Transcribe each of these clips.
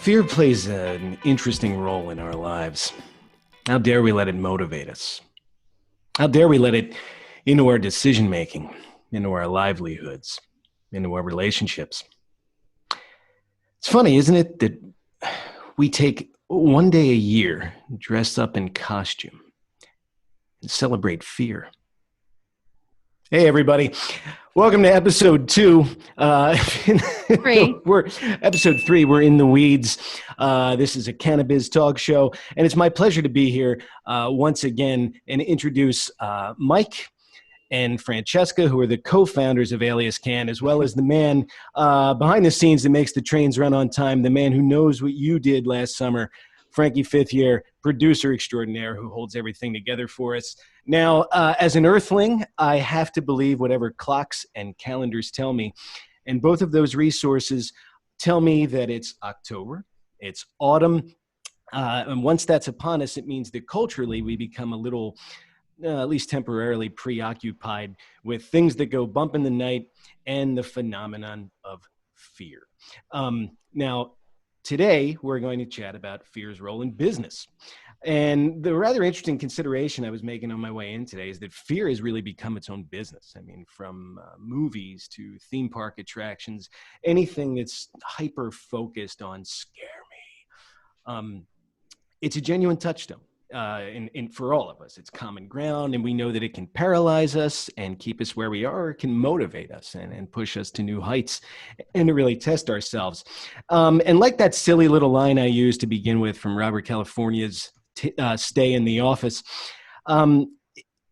Fear plays an interesting role in our lives. How dare we let it motivate us? How dare we let it into our decision making, into our livelihoods, into our relationships? It's funny, isn't it, that we take one day a year, dress up in costume, and celebrate fear? Hey, everybody. Welcome to episode 2. We're episode 3. We're in the weeds. This is a cannabiz talk show, and it's my pleasure to be here once again and introduce Mike and Francesca, who are the co-founders of Alias Cann, as well as the man behind the scenes that makes the trains run on time, the man who knows what you did last summer, Frankie Fifth Year, producer extraordinaire who holds everything together for us. Now, as an earthling, I have to believe whatever clocks and calendars tell me. And both of those resources tell me that it's October, it's autumn. And once that's upon us, it means that culturally we become a little, at least temporarily, preoccupied with things that go bump in the night and the phenomenon of fear. Now, today, we're going to chat about fear's role in business. And the rather interesting consideration I was making on my way in today is that fear has really become its own business. I mean, from movies to theme park attractions, anything that's hyper-focused on scare me. It's a genuine touchstone. For all of us, it's common ground, and we know that it can paralyze us and keep us where we are, or it can motivate us and push us to new heights and to really test ourselves. And like that silly little line I used to begin with from Robert California's Stay in the Office,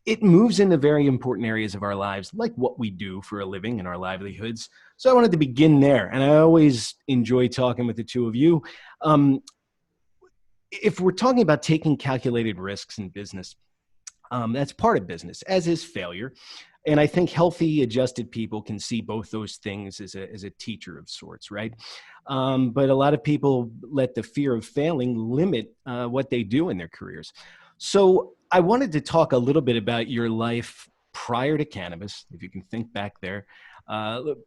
it moves into very important areas of our lives, like what we do for a living and our livelihoods. So I wanted to begin there, and I always enjoy talking with the two of you. If we're talking about taking calculated risks in business, that's part of business, as is failure. And I think healthy, adjusted people can see both those things as a teacher of sorts, right? But a lot of people let the fear of failing limit what they do in their careers. So I wanted to talk a little bit about your life prior to cannabis, if you can think back there.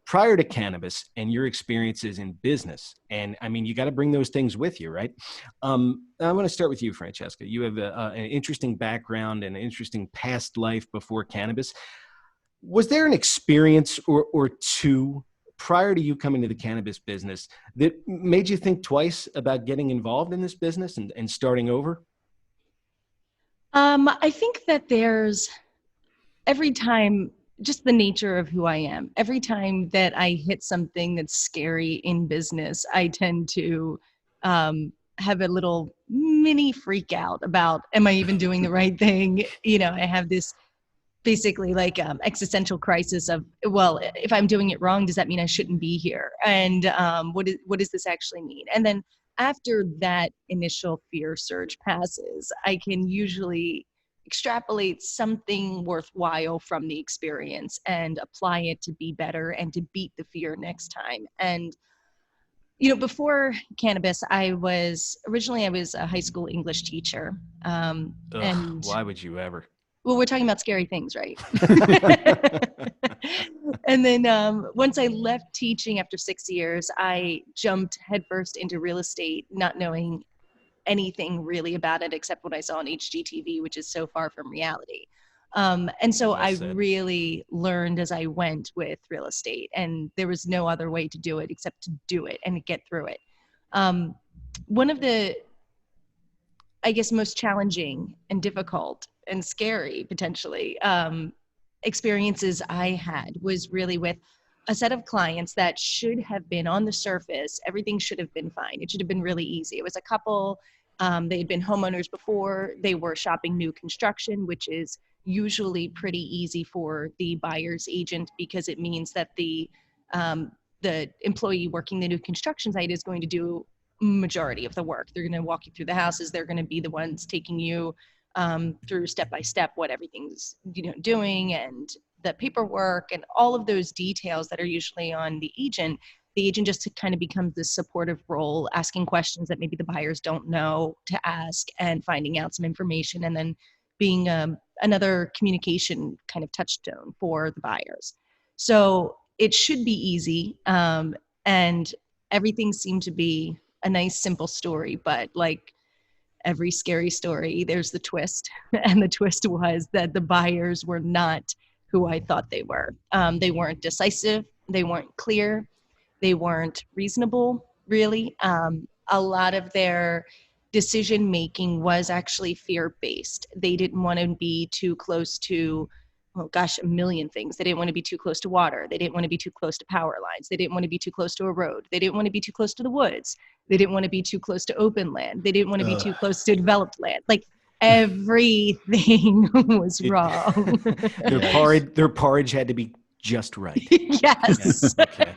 Prior to cannabis and your experiences in business. And I mean, you got to bring those things with you, right? I want to start with you, Francesca. You have an interesting background and an interesting past life before cannabis. Was there an experience or two prior to you coming to the cannabis business that made you think twice about getting involved in this business and starting over? I think that there's every time, just the nature of who I am. Every time that I hit something that's scary in business, I tend to have a little mini freak out about, am I even doing the right thing? You know, I have this basically like existential crisis of, well, if I'm doing it wrong, does that mean I shouldn't be here? And what does this actually mean? And then after that initial fear surge passes, I can usually extrapolate something worthwhile from the experience and apply it to be better and to beat the fear next time. And, you know, before cannabis, I was a high school English teacher. And why would you ever? Well, we're talking about scary things, right? And then once I left teaching after 6 years, I jumped headfirst into real estate, not knowing anything really about it except what I saw on HGTV, which is so far from reality. And so I really learned as I went with real estate, and there was no other way to do it except to do it and get through it. One of the, I guess, most challenging and difficult and scary potentially experiences I had was really with a set of clients that should have been on the surface. Everything should have been fine. It should have been really easy. It was a couple, they had been homeowners before. They were shopping new construction, which is usually pretty easy for the buyer's agent because it means that the employee working the new construction site is going to do majority of the work. They're going to walk you through the houses. They're going to be the ones taking you through step by step what everything's doing and the paperwork and all of those details that are usually on the agent. The agent just kind of becomes this supportive role, asking questions that maybe the buyers don't know to ask and finding out some information, and then being another communication kind of touchstone for the buyers. So it should be easy, and everything seemed to be a nice simple story, but like every scary story, there's the twist. And the twist was that the buyers were not who I thought they were. They weren't decisive. They weren't clear. They weren't reasonable, really. A lot of their decision making was actually fear based. They didn't want to be too close to, oh gosh, a million things. They didn't want to be too close to water. They didn't want to be too close to power lines. They didn't want to be too close to a road. They didn't want to be too close to the woods. They didn't want to be too close to open land. They didn't want to be too close to developed land. Like everything was wrong. Their porridge had to be just right. Yes. Yeah. Okay.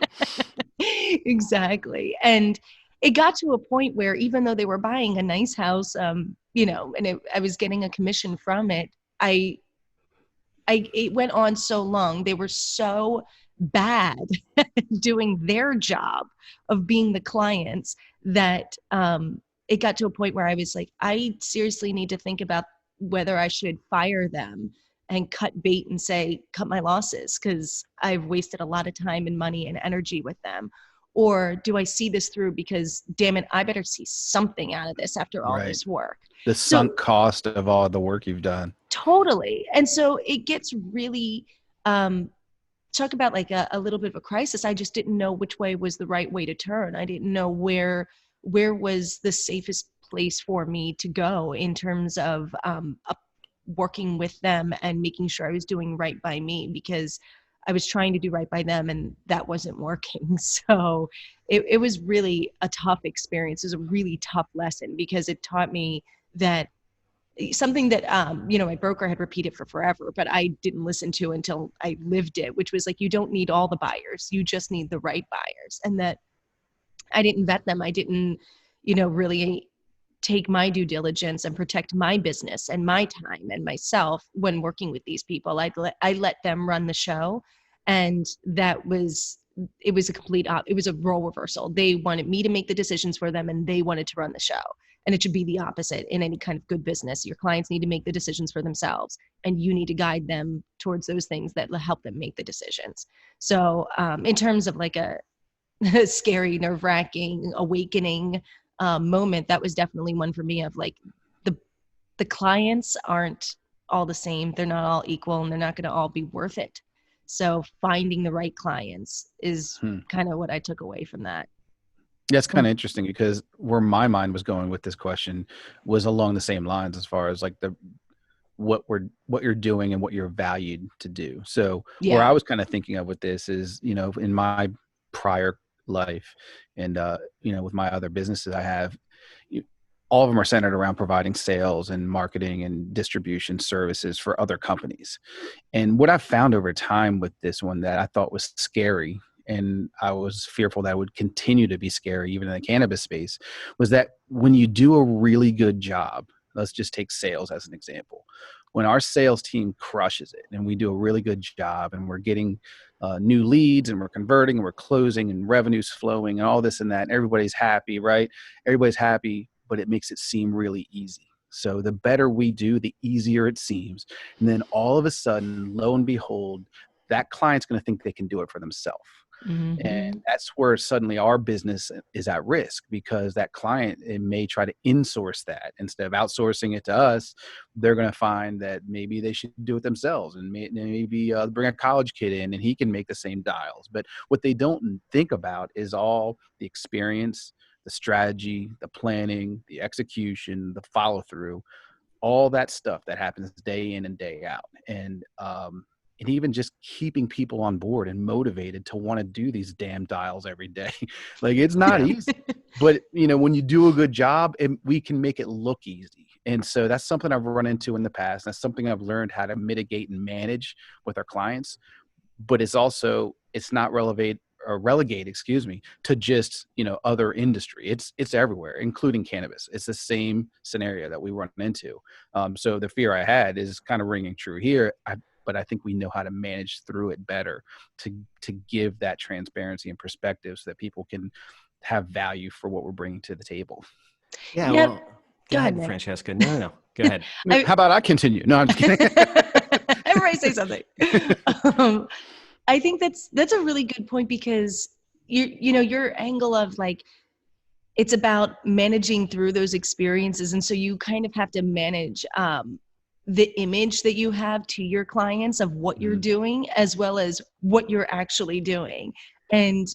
Exactly. And it got to a point where even though they were buying a nice house, and I was getting a commission from it, it went on so long. They were so bad at doing their job of being the clients that it got to a point where I was like, I seriously need to think about whether I should fire them and cut bait and say, cut my losses, because I've wasted a lot of time and money and energy with them. Or do I see this through because, damn it, I better see something out of this after all this work. The sunk cost of all the work you've done. Totally. And so it gets really, talk about like a little bit of a crisis. I just didn't know which way was the right way to turn. I didn't know where was the safest place for me to go in terms of working with them and making sure I was doing right by me, because I was trying to do right by them and that wasn't working. So it was really a tough experience. It was a really tough lesson because it taught me that something that, my broker had repeated for forever, but I didn't listen to until I lived it, which was like, you don't need all the buyers. You just need the right buyers. And that I didn't vet them. I didn't, really take my due diligence and protect my business and my time and myself when working with these people. I let them run the show. And it was a role reversal. They wanted me to make the decisions for them and they wanted to run the show. And it should be the opposite in any kind of good business. Your clients need to make the decisions for themselves and you need to guide them towards those things that help them make the decisions. So in terms of like a scary, nerve-wracking, awakening moment, that was definitely one for me of like the clients aren't all the same. They're not all equal and they're not going to all be worth it. So finding the right clients is kind of what I took away from that. Yeah, it's kind of interesting because where my mind was going with this question was along the same lines as far as like what you're doing and what you're valued to do. So where I was kind of thinking of with this is, in my prior life and, with my other businesses I have, all of them are centered around providing sales and marketing and distribution services for other companies. And what I found over time with this one that I thought was scary, and I was fearful that it would continue to be scary even in the cannabis space, was that when you do a really good job, let's just take sales as an example. When our sales team crushes it and we do a really good job and we're getting new leads and we're converting and we're closing and revenue's flowing and all this and that, and everybody's happy, right? Everybody's happy, but it makes it seem really easy. So the better we do, the easier it seems. And then all of a sudden, lo and behold, that client's going to think they can do it for themselves. Mm-hmm. And that's where suddenly our business is at risk, because that client, it may try to insource that. Instead of outsourcing it to us, they're going to find that maybe they should do it themselves and maybe bring a college kid in and he can make the same dials. But what they don't think about is all the experience, the strategy, the planning, the execution, the follow through, all that stuff that happens day in and day out. And even just keeping people on board and motivated to want to do these damn dials every day. Like, it's not easy, but when you do a good job, we can make it look easy. And so that's something I've run into in the past. That's something I've learned how to mitigate and manage with our clients, but it's not relegate to just, other industry. It's everywhere, including cannabis. It's the same scenario that we run into. So the fear I had is kind of ringing true here. But I think we know how to manage through it better to give that transparency and perspective so that people can have value for what we're bringing to the table. Yeah. Well, go ahead, Francesca. No. Go ahead. How about I continue? No, I'm just kidding. Everybody say something. I think that's a really good point, because your angle of like, it's about managing through those experiences. And so you kind of have to manage the image that you have to your clients of what you're doing, as well as what you're actually doing. And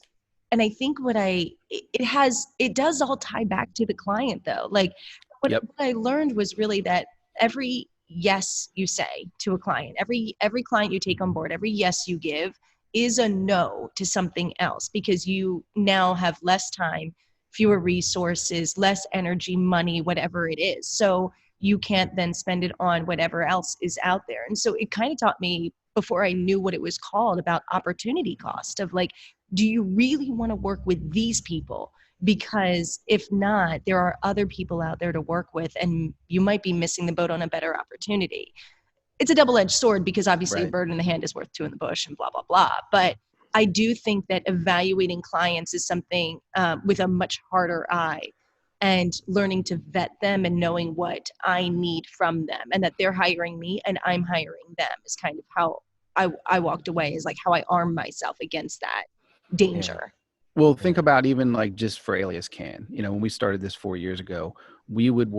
I think it does all tie back to the client though. Like what I learned was really that every yes you say to a client, every client you take on board, every yes you give is a no to something else, because you now have less time, fewer resources, less energy, money, whatever it is. So you can't then spend it on whatever else is out there. And so it kind of taught me, before I knew what it was called, about opportunity cost of like, do you really want to work with these people? Because if not, there are other people out there to work with, and you might be missing the boat on a better opportunity. It's a double-edged sword, because obviously a bird in the hand is worth two in the bush and blah, blah, blah. But I do think that evaluating clients is something with a much harder eye, and learning to vet them and knowing what I need from them, and that they're hiring me and I'm hiring them, is kind of how I walked away, is like how I arm myself against that danger. Yeah. Well, think about even like just for Alias Cann, you know, when we started this 4 years ago, we would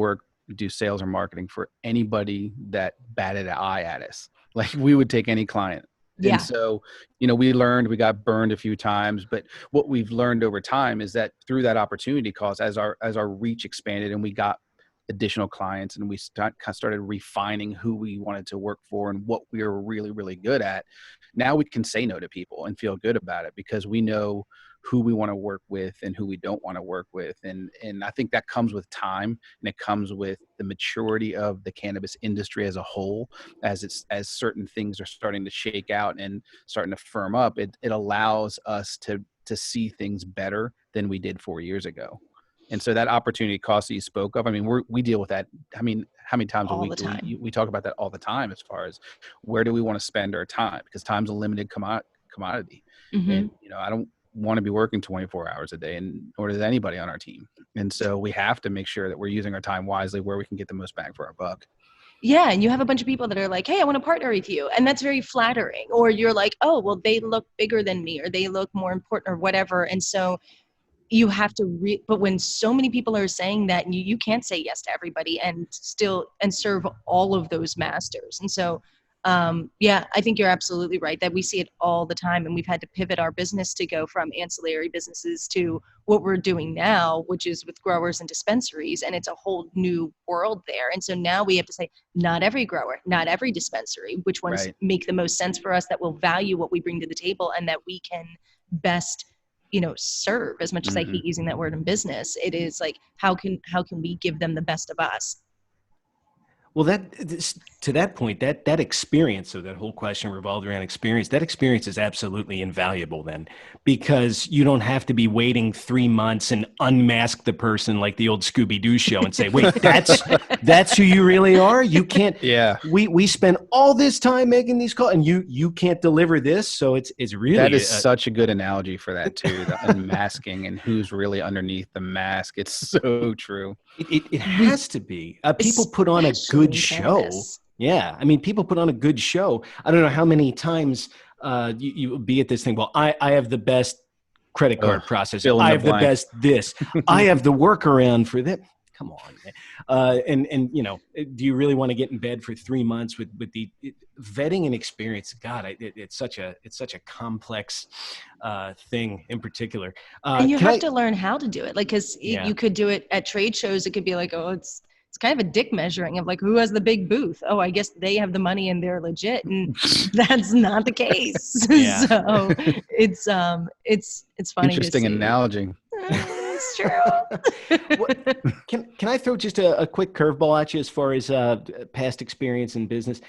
do sales or marketing for anybody that batted an eye at us. Like we would take any client. Yeah. And so, you know, we got burned a few times, but what we've learned over time is that through that opportunity cost, as our reach expanded and we got additional clients, and we started refining who we wanted to work for and what we were really, really good at. Now we can say no to people and feel good about it, because we know who we want to work with and who we don't want to work with. And I think that comes with time, and it comes with the maturity of the cannabis industry as a whole. As certain things are starting to shake out and starting to firm up, it allows us to see things better than we did 4 years ago. And so that opportunity cost that you spoke of, I mean, we deal with that. I mean, how many times we talk about that all the time, as far as where do we want to spend our time, because time's a limited commodity. And, you know, I don't want to be working 24 hours a day, and nor does anybody on our team. And so we have to make sure that we're using our time wisely, where we can get the most bang for our buck. Yeah. And you have a bunch of people that are like, hey, I want to partner with you. And that's very flattering. Or you're like, oh, well, they look bigger than me, or they look more important, or whatever. And so you have to but when so many people are saying that, you can't say yes to everybody and serve all of those masters. And so yeah, I think you're absolutely right that we see it all the time, and we've had to pivot our business to go from ancillary businesses to what we're doing now, which is with growers and dispensaries, and it's a whole new world there. And so now we have to say, not every grower, not every dispensary, which ones make the most sense for us, that will value what we bring to the table, and that we can best, you know, serve. As much as I hate using that word in business, it is like, how can we give them the best of us? Well, to that point, that experience, so that whole question revolved around experience. That experience is absolutely invaluable then, because you don't have to be waiting 3 months and unmask the person like the old Scooby-Doo show and say, wait, that's who you really are? You can't. Yeah. We spend all this time making these calls, and you can't deliver this. So it's really, that is such a good analogy for that too, the unmasking and who's really underneath the mask. It's so true. It has to be. People put on a good show. Yeah. I mean, people put on a good show. I don't know how many times you be at this thing. Well, I have the best credit card processor. I have the best this. I have the workaround for that. Come on, man. And you know, do you really want to get in bed for 3 months with the vetting and experience? God, it's such a complex thing in particular. And you have to learn how to do it. Like, because you could do it at trade shows. It could be like, oh, it's kind of a dick measuring of like, who has the big booth? Oh, I guess they have the money and they're legit, and that's not the case. So it's funny. Interesting analogy. It's true. Can I throw just a quick curveball at you as far as past experience in business?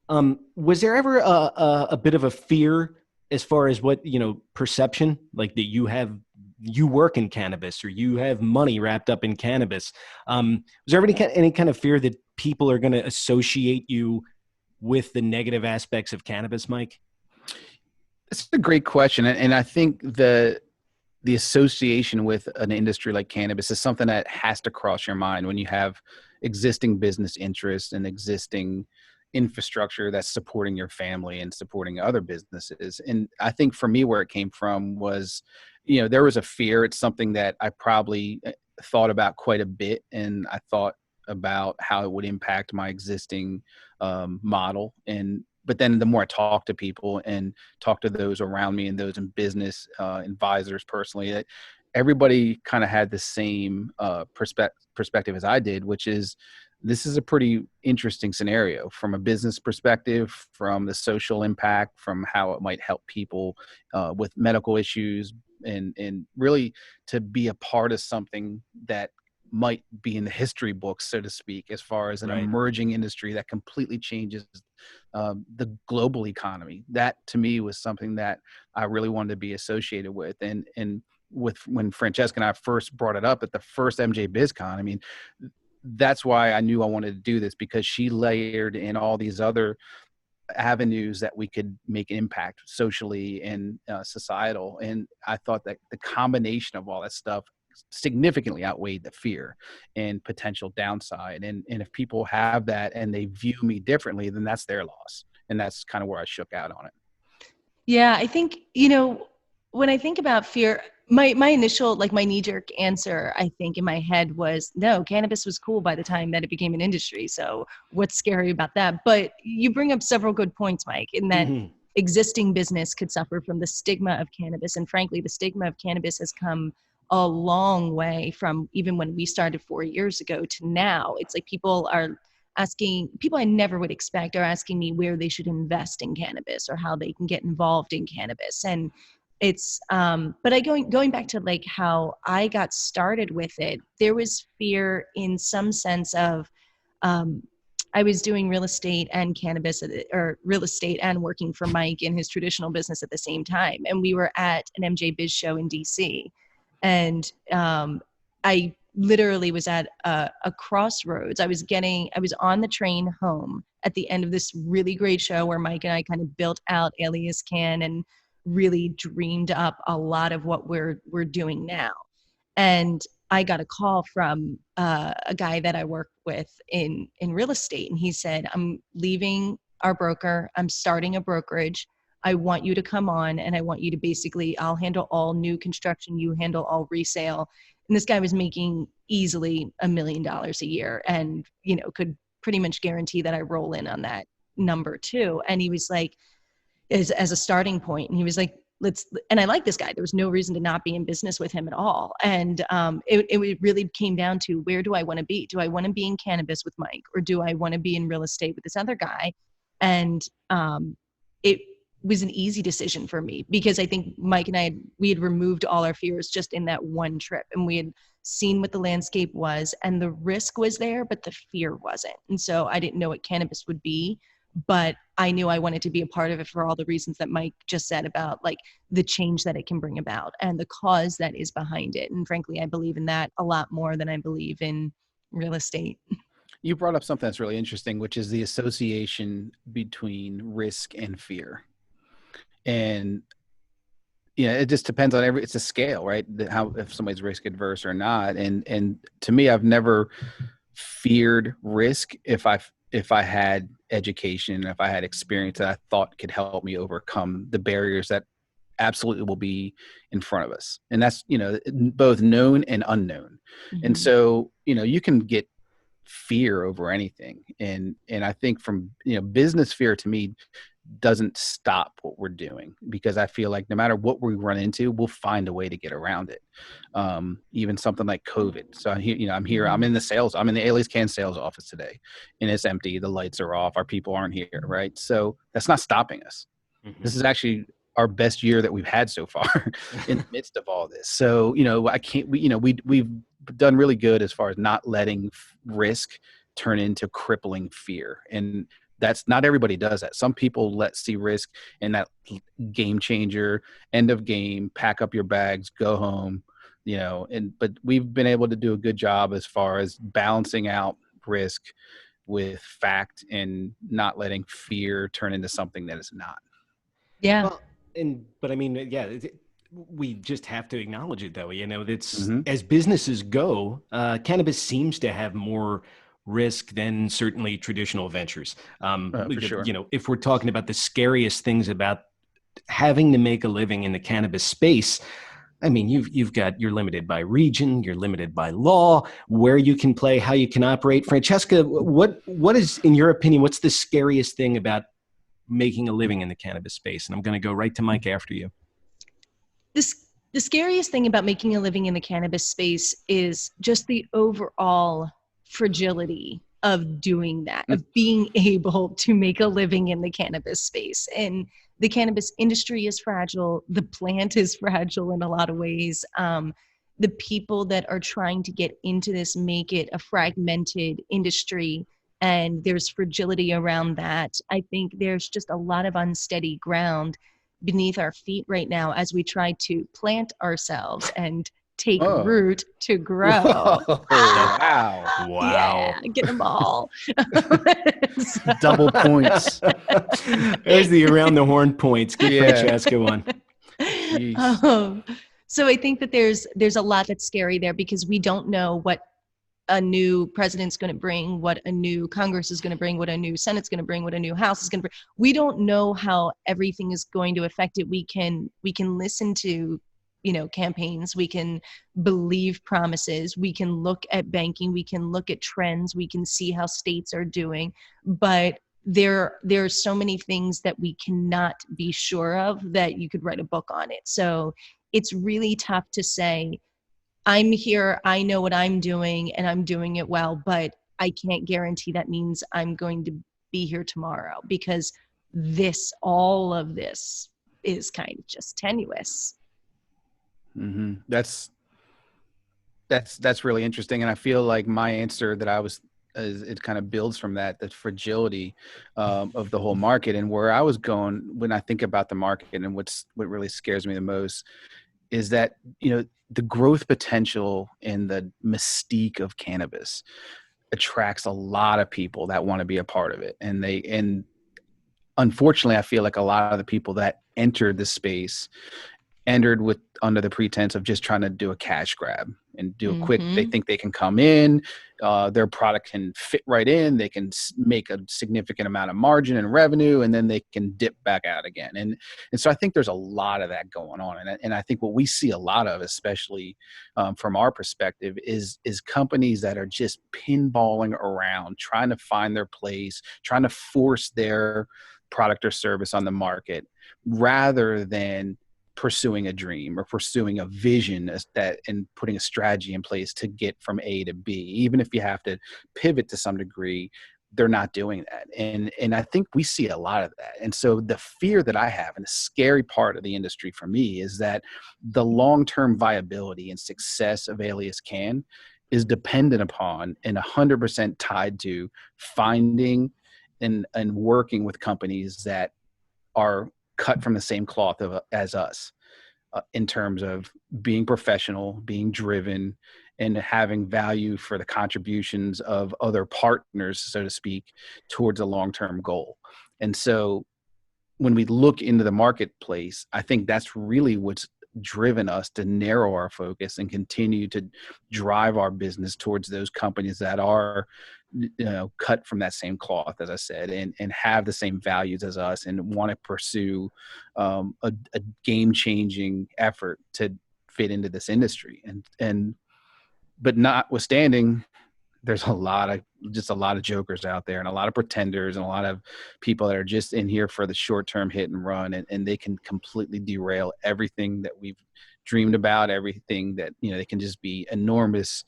Was there ever a bit of a fear as far as what, you know, perception, like that you work in cannabis or you have money wrapped up in cannabis? Was there ever any kind of fear that people are going to associate you with the negative aspects of cannabis, Mike? It's a great question. And I think the association with an industry like cannabis is something that has to cross your mind when you have existing business interests and existing infrastructure that's supporting your family and supporting other businesses. And I think for me, where it came from was, you know, there was a fear. It's something that I probably, thought about quite a bit, and I thought about how it would impact my existing model. But then the more I talk to people and talk to those around me and those in business, advisors personally, everybody kind of had the same perspective as I did, which is this is a pretty interesting scenario from a business perspective, from the social impact, from how it might help people with medical issues, and really to be a part of something that might be in the history books, so to speak, as far as an emerging industry that completely changes the global economy. That to me was something that I really wanted to be associated with. And with when Francesca and I first brought it up at the first MJ BizCon, I mean, that's why I knew I wanted to do this, because she layered in all these other avenues that we could make an impact socially and societal. And I thought that the combination of all that stuff significantly outweighed the fear and potential downside. And if people have that and they view me differently, then that's their loss. And that's kind of where I shook out on it. Yeah, I think, you know, when I think about fear, my initial, like my knee-jerk answer, I think in my head was, no, cannabis was cool by the time that it became an industry. So what's scary about that? But you bring up several good points, Mike, in that existing business could suffer from the stigma of cannabis. And frankly, the stigma of cannabis has come a long way from even when we started 4 years ago to now. It's like people are asking, people I never would expect are asking me where they should invest in cannabis or how they can get involved in cannabis. And it's, but going back to like how I got started with it, there was fear in some sense of, I was doing real estate and cannabis, or real estate and working for Mike in his traditional business at the same time. And we were at an MJ Biz show in DC. And I literally was at a crossroads. I was on the train home at the end of this really great show where Mike and I kind of built out Alias, Cann, and really dreamed up a lot of what we're doing now. And I got a call from a guy that I work with in real estate. And he said, I'm leaving our broker. I'm starting a brokerage. I want you to come on, and I want you to basically, I'll handle all new construction. You handle all resale. And this guy was making easily $1 million a year, and, you know, could pretty much guarantee that I roll in on that number too. And he was like, as a starting point, and he was like, and I like this guy. There was no reason to not be in business with him at all. And it really came down to, where do I want to be? Do I want to be in cannabis with Mike, or do I want to be in real estate with this other guy? And it was an easy decision for me, because I think Mike and we had removed all our fears just in that one trip, and we had seen what the landscape was, and the risk was there, but the fear wasn't. And so I didn't know what cannabis would be, but I knew I wanted to be a part of it for all the reasons that Mike just said about like the change that it can bring about and the cause that is behind it. And frankly, I believe in that a lot more than I believe in real estate. You brought up something that's really interesting, which is the association between risk and fear. And you know, it just depends on it's a scale, right? How, if somebody's risk adverse or not. And to me, I've never feared risk if I had education, if I had experience that I thought could help me overcome the barriers that absolutely will be in front of us. And that's, you know, both known and unknown. Mm-hmm. And so, you know, you can get fear over anything. And I think from, you know, business fear to me doesn't stop what we're doing, because I feel like no matter what we run into, we'll find a way to get around it. Even something like COVID. So I'm here, you know, I'm in the Alias Cann sales office today, and it's empty. The lights are off. Our people aren't here. Right. So that's not stopping us. Mm-hmm. This is actually our best year that we've had so far in the midst of all this. So, you know, we've done really good as far as not letting risk turn into crippling fear. And that's not everybody does that. Some people see risk in that game changer, end of game, pack up your bags, go home, you know, but we've been able to do a good job as far as balancing out risk with fact and not letting fear turn into something that is not. Yeah. Well, but I mean, yeah, we just have to acknowledge it though. You know, it's as businesses go, cannabis seems to have more risk than certainly traditional ventures. For sure. You know, if we're talking about the scariest things about having to make a living in the cannabis space, I mean, you're limited by region, you're limited by law, where you can play, how you can operate. Francesca, what is, in your opinion, what's the scariest thing about making a living in the cannabis space? And I'm going to go right to Mike after you. The scariest thing about making a living in the cannabis space is just the overall fragility of doing that, of being able to make a living in the cannabis space. And the cannabis industry is fragile. The plant is fragile in a lot of ways. The people that are trying to get into this make it a fragmented industry, and there's fragility around that. I think there's just a lot of unsteady ground beneath our feet right now as we try to plant ourselves and take root to grow. Wow. Yeah, get them all. Double points. There's the around the horn points. Give Francesca one. So I think that there's a lot that's scary there, because we don't know what a new president's going to bring, what a new Congress is going to bring, what a new Senate's going to bring, what a new House is going to bring. We don't know how everything is going to affect it. We can listen to, campaigns. We can believe promises. We can look at banking. We can look at trends. We can see how states are doing. But there are so many things that we cannot be sure of that you could write a book on it. So it's really tough to say, I'm here, I know what I'm doing, and I'm doing it well, but I can't guarantee that means I'm going to be here tomorrow, because all of this is kind of just tenuous. Mm-hmm. That's really interesting. And I feel like my answer that it kind of builds from that, the fragility of the whole market. And where I was going when I think about the market, and what really scares me the most is that, the growth potential and the mystique of cannabis attracts a lot of people that want to be a part of it. And unfortunately, I feel like a lot of the people that entered the space entered under the pretense of just trying to do a cash grab and do a quick. They think they can come in, their product can fit right in, they can make a significant amount of margin and revenue, and then they can dip back out again. And so I think there's a lot of that going on. And I think what we see a lot of, especially from our perspective, is companies that are just pinballing around, trying to find their place, trying to force their product or service on the market, rather than pursuing a dream or pursuing a vision and putting a strategy in place to get from A to B. Even if you have to pivot to some degree, they're not doing that. And I think we see a lot of that. And so the fear that I have, and the scary part of the industry for me, is that the long-term viability and success of Alias Cann is dependent upon and 100% tied to finding and working with companies that are cut from the same cloth as us, in terms of being professional, being driven, and having value for the contributions of other partners, so to speak, towards a long-term goal. And so when we look into the marketplace, I think that's really what's driven us to narrow our focus and continue to drive our business towards those companies that are, cut from that same cloth, as I said, and have the same values as us, and want to pursue a game-changing effort to fit into this industry. But notwithstanding, there's a lot of jokers out there, and a lot of pretenders, and a lot of people that are just in here for the short-term hit and run, and they can completely derail everything that we've dreamed about, everything that, they can just be enormous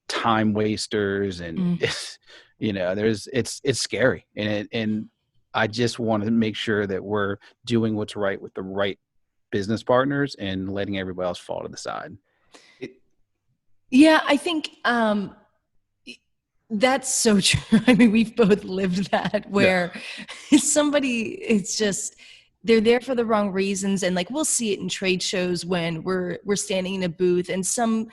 time wasters, and it's scary. And I just want to make sure that we're doing what's right with the right business partners and letting everybody else fall to the side. Yeah, I think that's so true. I mean, we've both lived that, where it's just, they're there for the wrong reasons. And like, we'll see it in trade shows when we're standing in a booth and some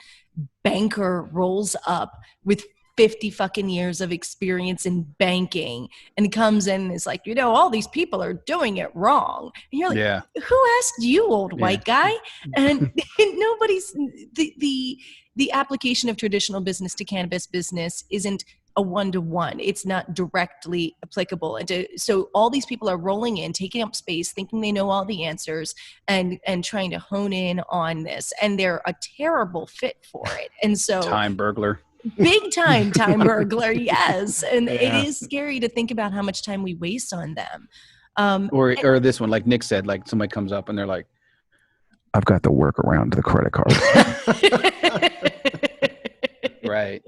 banker rolls up with 50 fucking years of experience in banking and comes in and is like, all these people are doing it wrong. And you're like, who asked you, old white guy? And nobody's, the application of traditional business to cannabis business isn't a one-to-one. It's not directly applicable. And so all these people are rolling in, taking up space, thinking they know all the answers, and trying to hone in on this. And they're a terrible fit for it. And so time burglar. Big time burglar, yes. And it is scary to think about how much time we waste on them. Or this one, like Nick said, like somebody comes up and they're like, I've got the workaround to the credit card. Right.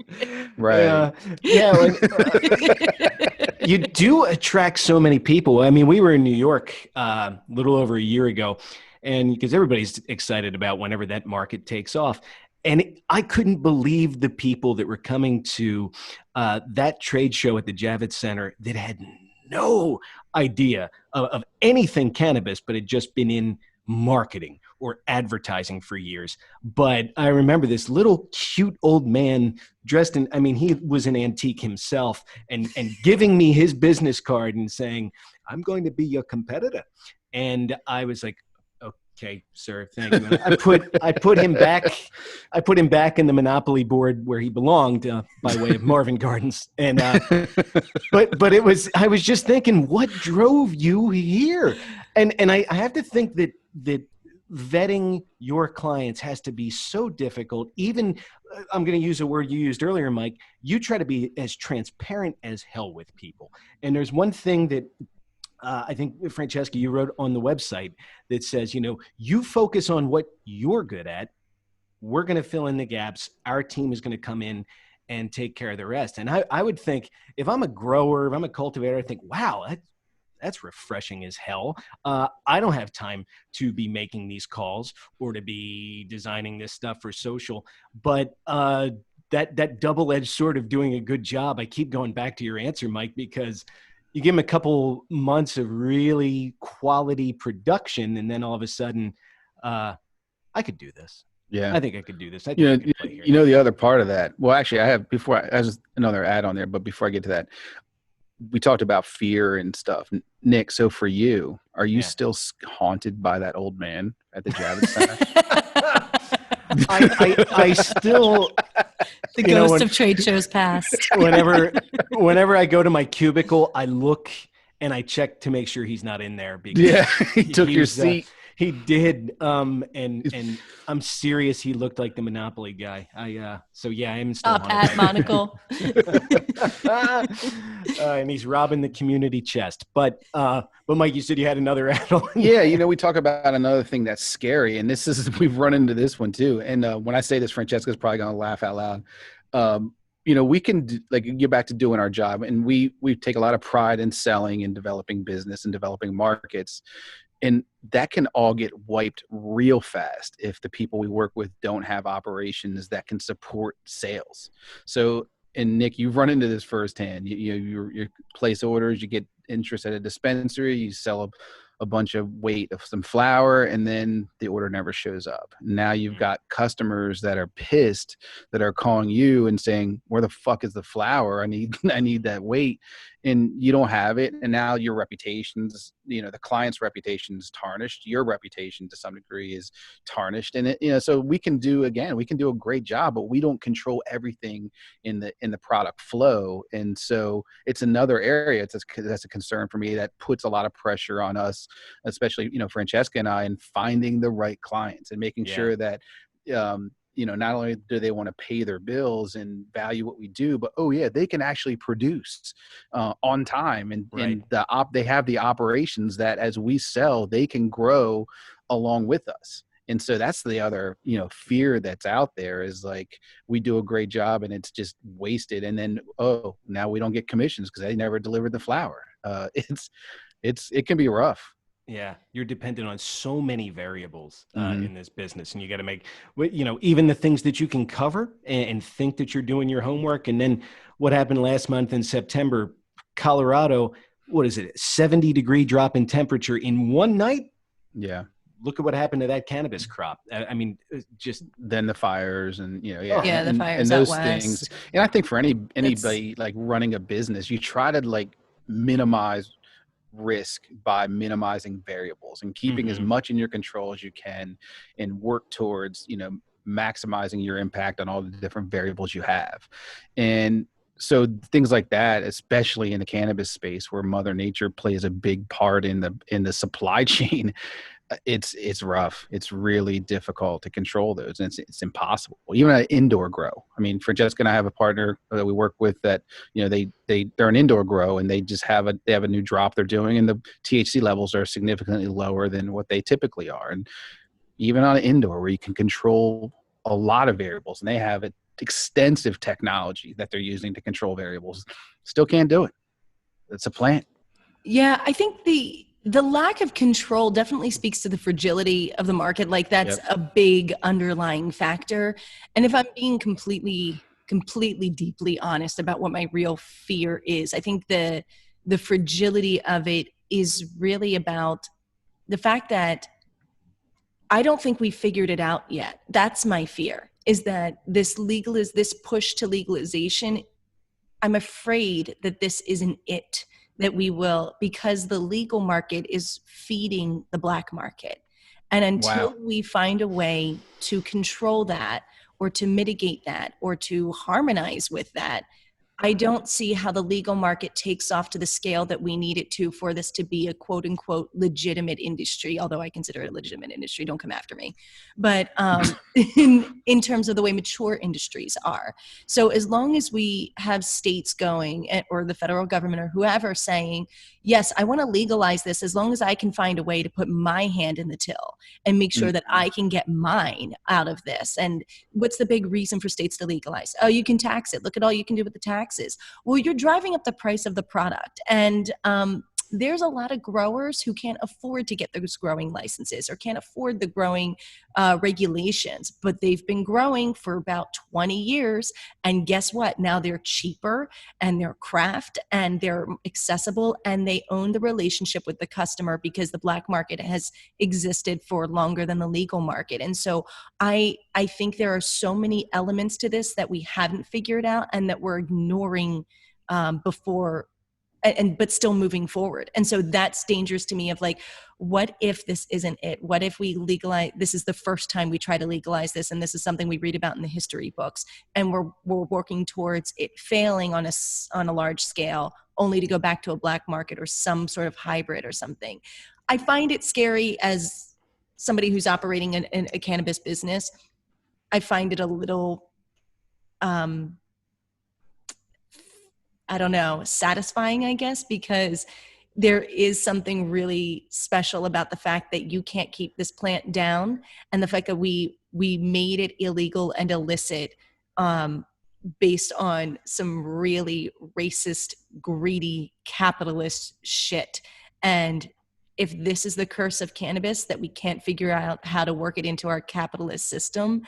You do attract so many people. I mean, we were in New York a little over a year ago, and because everybody's excited about whenever that market takes off. And I couldn't believe the people that were coming to that trade show at the Javits Center that had no idea of anything cannabis, but had just been in marketing or advertising for years. But I remember this little cute old man dressed in, I mean, he was an antique himself, and giving me his business card and saying, I'm going to be your competitor. And I was like, okay, sir, thank you. And I put him back in the Monopoly board where he belonged by way of Marvin Gardens. And but I was just thinking, what drove you here? And I have to think that vetting your clients has to be so difficult. Even I'm going to use a word you used earlier, Mike. You try to be as transparent as hell with people. And there's one thing that I think, Francesca, you wrote on the website that says, you focus on what you're good at. We're going to fill in the gaps. Our team is going to come in and take care of the rest. And I would think, if I'm a grower, if I'm a cultivator, I think, wow, that's refreshing as hell. I don't have time to be making these calls or to be designing this stuff for social. But that double-edged sword of doing a good job, I keep going back to your answer, Mike, because you give them a couple months of really quality production, and then all of a sudden, I could do this. Yeah, I think I could do this. I think I could play here. The other part of that. Well, actually, I have another add on there, but before I get to that, we talked about fear and stuff. Nick, so for you, are you still haunted by that old man at the Javits Center? I still the ghost of trade shows past. Whenever I go to my cubicle, I look and I check to make sure he's not in there, because he took your seat. He did. And I'm serious. He looked like the Monopoly guy. I am still Top hat, monocle. And he's robbing the community chest. But Mike, you said you had another add-on. Yeah, we talk about another thing that's scary, and we've run into this one too. And when I say this, Francesca's probably gonna laugh out loud. We can get back to doing our job, and we take a lot of pride in selling and developing business and developing markets. And that can all get wiped real fast if the people we work with don't have operations that can support sales. So, and Nick, you've run into this firsthand. You place orders, you get interest at a dispensary, you sell a bunch of weight of some flour, and then the order never shows up. Now you've got customers that are pissed, that are calling you and saying, where the fuck is the flour? I need that weight. And you don't have it. And now your reputation's, the client's reputation is tarnished. Your reputation to some degree is tarnished. And so we can do a great job, but we don't control everything in the product flow. And so it's another area that's a concern for me, that puts a lot of pressure on us, especially, Francesca and I, in finding the right clients and making sure that, not only do they want to pay their bills and value what we do, but they can actually produce on time, and they have the operations that as we sell, they can grow along with us. And so that's the other, fear that's out there, is like, we do a great job and it's just wasted. And then, now we don't get commissions because they never delivered the flour. It can be rough. Yeah, you're dependent on so many variables in this business, and you got to make, even the things that you can cover and think that you're doing your homework. And then what happened last month in September, Colorado, 70-degree drop in temperature in one night? Yeah. Look at what happened to that cannabis crop. I mean, just then the fires and the fires and those out things. west. And I think for anybody like running a business, you try to minimize risk by minimizing variables and keeping as much in your control as you can, and work towards maximizing your impact on all the different variables you have. And so things like that, especially in the cannabis space where Mother Nature plays a big part in the supply chain, it's rough. It's really difficult to control those. And it's impossible. Even an indoor grow. I mean, Francesca and I have a partner that we work with that, they're an indoor grow, and they just have a new drop they're doing, and the THC levels are significantly lower than what they typically are. And even on an indoor where you can control a lot of variables, and they have extensive technology that they're using to control variables, still can't do it. It's a plant. Yeah, I think the lack of control definitely speaks to the fragility of the market. Like that's a big underlying factor. And if I'm being completely deeply honest about what my real fear is, I think the fragility of it is really about the fact that I don't think we figured it out yet. That's my fear, is that this push to legalization, I'm afraid that this isn't it, that we will, because the legal market is feeding the black market. And until we find a way to control that or to mitigate that or to harmonize with that, I don't see how the legal market takes off to the scale that we need it to for this to be a quote unquote legitimate industry, although I consider it a legitimate industry, don't come after me. But in terms of the way mature industries are. So as long as we have states going, or the federal government or whoever saying, yes, I want to legalize this as long as I can find a way to put my hand in the till and make sure that I can get mine out of this. And what's the big reason for states to legalize? Oh, you can tax it. Look at all you can do with the taxes. Well, you're driving up the price of the product. And there's a lot of growers who can't afford to get those growing licenses or can't afford the growing regulations, but they've been growing for about 20 years. And guess what? Now they're cheaper and they're craft and they're accessible, and they own the relationship with the customer because the black market has existed for longer than the legal market. And so I think there are so many elements to this that we haven't figured out and that we're ignoring before, but still moving forward. And so that's dangerous to me, of like, what if this isn't it? What if we legalize, this is the first time we try to legalize this, and this is something we read about in the history books, and we're working towards it failing on a large scale, only to go back to a black market or some sort of hybrid or something. I find it scary as somebody who's operating in a cannabis business. I find it a little, I don't know, satisfying, I guess, because there is something really special about the fact that you can't keep this plant down, and the fact that we made it illegal and illicit based on some really racist, greedy, capitalist shit. And if this is the curse of cannabis, that we can't figure out how to work it into our capitalist system,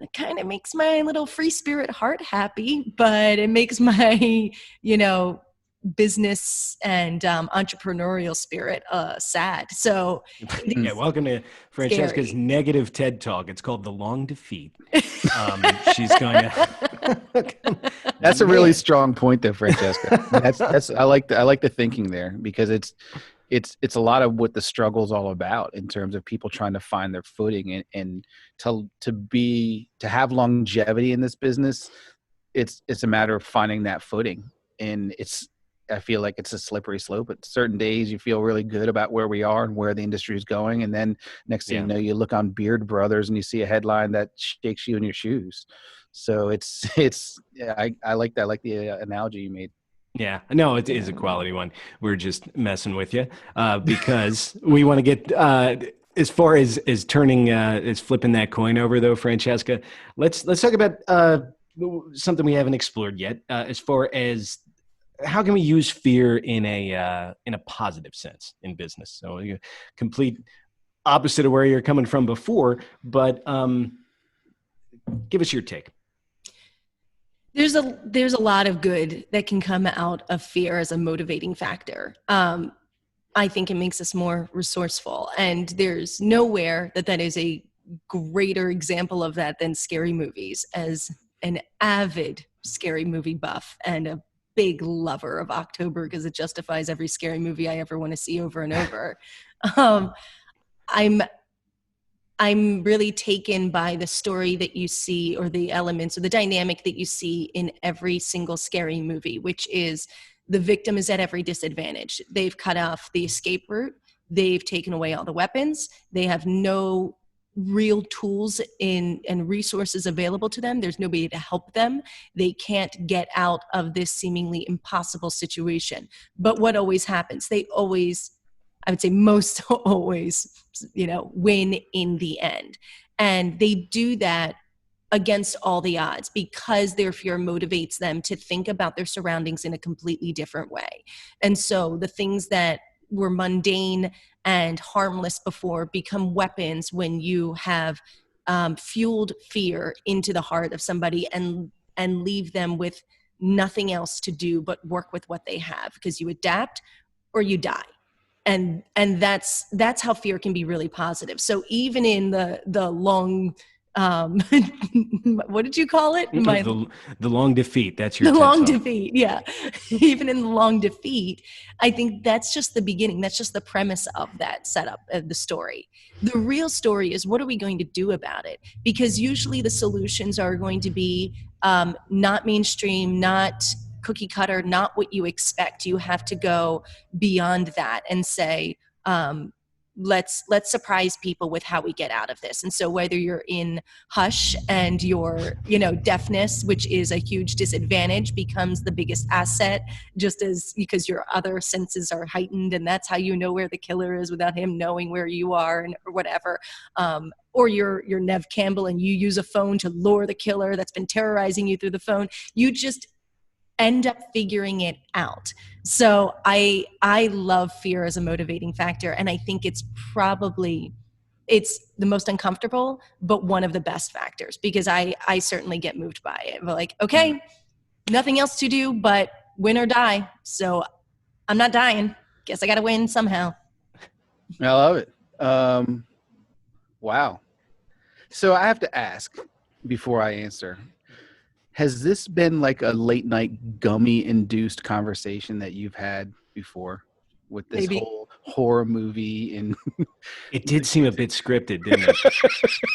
it kind of makes my little free spirit heart happy, but it makes my, business and entrepreneurial spirit sad. So yeah, welcome to Francesca's negative TED Talk. It's called The Long Defeat. She's going to That's a really strong point there, Francesca. That's I like the thinking there, because it's a lot of what the struggle's all about in terms of people trying to find their footing and to have longevity in this business. It's a matter of finding that footing, and I feel like it's a slippery slope. At certain days you feel really good about where we are and where the industry is going, and then next thing you know, you look on Beard Brothers and you see a headline that shakes you in your shoes. So I like that. I like the analogy you made. Yeah, no, it is a quality one. We're just messing with you because we want to get as far as turning as flipping that coin over, though, Francesca. Let's talk about something we haven't explored yet, as far as how can we use fear in a positive sense in business. So complete opposite of where you're coming from before, but give us your take. There's a lot of good that can come out of fear as a motivating factor. I think it makes us more resourceful, and there's nowhere that is a greater example of that than scary movies. As an avid scary movie buff and a big lover of October, because it justifies every scary movie I ever want to see over and over. I'm really taken by the story that you see, or the elements or the dynamic that you see in every single scary movie, which is the victim is at every disadvantage. They've cut off the escape route. They've taken away all the weapons. They have no real tools and resources available to them. There's nobody to help them. They can't get out of this seemingly impossible situation. But what always happens? They always, I would say most always, win in the end. And they do that against all the odds because their fear motivates them to think about their surroundings in a completely different way. And so the things that were mundane and harmless before become weapons when you have fueled fear into the heart of somebody and leave them with nothing else to do but work with what they have, because you adapt or you die. And that's how fear can be really positive. So even in the long what did you call it? The long defeat. That's your the long talk. Defeat. Yeah. Even in the long defeat, I think that's just the beginning. That's just the premise of that setup of the story. The real story is, what are we going to do about it? Because usually the solutions are going to be not mainstream, not cookie cutter, not what you expect. You have to go beyond that and say, let's surprise people with how we get out of this. And so whether you're in Hush and your deafness, which is a huge disadvantage, becomes the biggest asset, just as because your other senses are heightened, and that's how you know where the killer is without him knowing where you are, or whatever. Or you're Nev Campbell and you use a phone to lure the killer that's been terrorizing you through the phone. You just end up figuring it out. So I love fear as a motivating factor, and I think it's the most uncomfortable, but one of the best factors, because I certainly get moved by it. But like, okay, nothing else to do but win or die. So I'm not dying. Guess I got to win somehow. I love it. Wow. So I have to ask before I answer. Has this been like a late night gummy induced conversation that you've had before with this Maybe. whole horror movie? And it did seem a bit scripted, didn't it?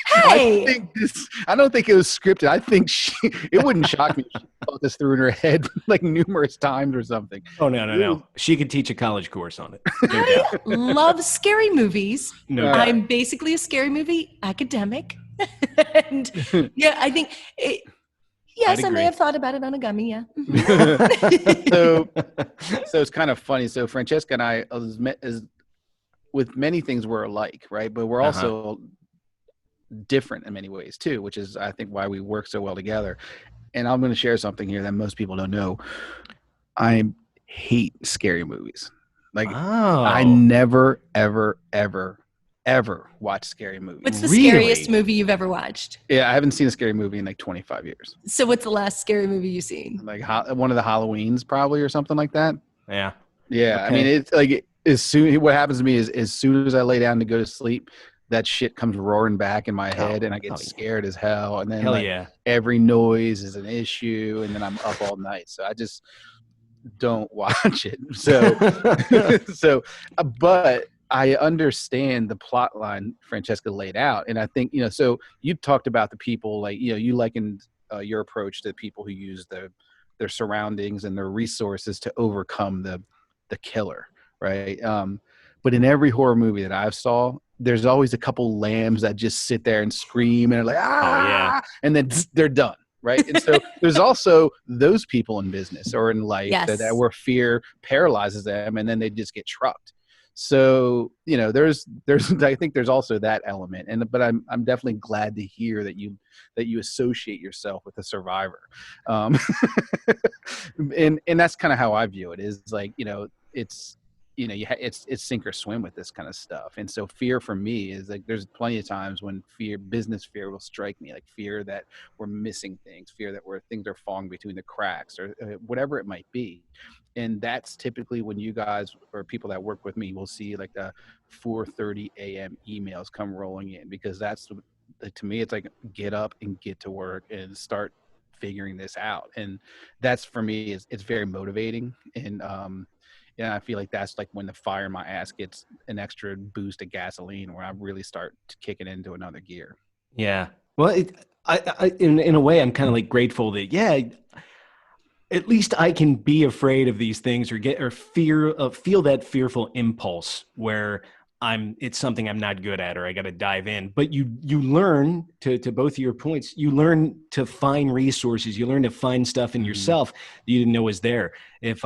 Hey! I don't think it was scripted. I think it wouldn't shock me if she thought this through in her head like numerous times or something. Oh, no. She could teach a college course on it. No I doubt. love scary movies. No doubt. I'm basically a scary movie academic. And yeah, I think yes, I may have thought about it on a gummy, yeah. So it's kind of funny. So Francesca and I, with many things, we're alike, right? But we're also different in many ways too, which is, I think, why we work so well together. And I'm going to share something here that most people don't know. I hate scary movies. Like, I never, ever watch scary movies. What's the scariest movie you've ever watched? Yeah, I haven't seen a scary movie in like 25 years. So what's the last scary movie you've seen? Like one of the Halloweens probably, or something like that. Yeah. Okay. I mean, it's like what happens to me is as soon as I lay down to go to sleep, that shit comes roaring back in my head and I get scared as hell. And then every noise is an issue, and then I'm up all night. So I just don't watch it. But I understand the plot line Francesca laid out. And I think, so you talked about the people, like, you likened your approach to people who use their surroundings and their resources to overcome the killer, right? But in every horror movie that I've saw, there's always a couple lambs that just sit there and scream and are like, and then they're done. Right. And so there's also those people in business or in life that where fear paralyzes them and then they just get trucked. So, there's I think there's also that element. But I'm definitely glad to hear that you associate yourself with a survivor. And that's kind of how I view it, is like, it's sink or swim with this kind of stuff. And so fear for me is like, there's plenty of times when business fear will strike me, like fear that we're missing things, fear that things are falling between the cracks, or whatever it might be. And that's typically when you guys or people that work with me will see like the 4:30 a.m. emails come rolling in, because that's, to me, it's like, get up and get to work and start figuring this out. And that's, for me, it's very motivating. And Yeah, I feel like that's like when the fire in my ass gets an extra boost of gasoline, where I really start to kick it into another gear. Yeah. Well, in a way, I'm kind of like grateful that, yeah, at least I can be afraid of these things or feel that fearful impulse where it's something I'm not good at or I got to dive in. But you learn to both of your points, you learn to find resources, you learn to find stuff in yourself that you didn't know was there. If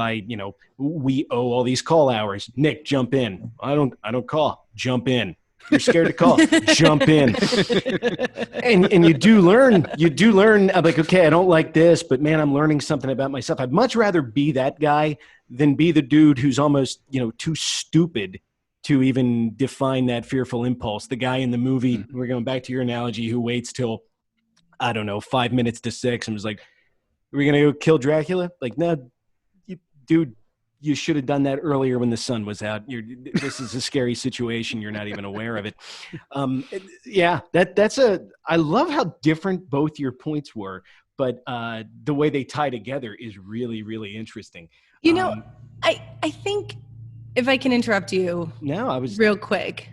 we owe all these call hours, Nick, jump in. I don't call, jump in. You're scared to call, jump in. And you do learn, I'm like, okay, I don't like this, but man, I'm learning something about myself. I'd much rather be that guy than be the dude who's almost, too stupid to even define that fearful impulse. The guy in the movie, we're going back to your analogy, who waits till, I don't know, 5 minutes to 6 and was like, are we going to go kill Dracula? Like, no, dude, you should have done that earlier when the sun was out. This is a scary situation. You're not even aware of it. Yeah, I love how different both your points were, but the way they tie together is really, really interesting. I think, if I can interrupt you real quick,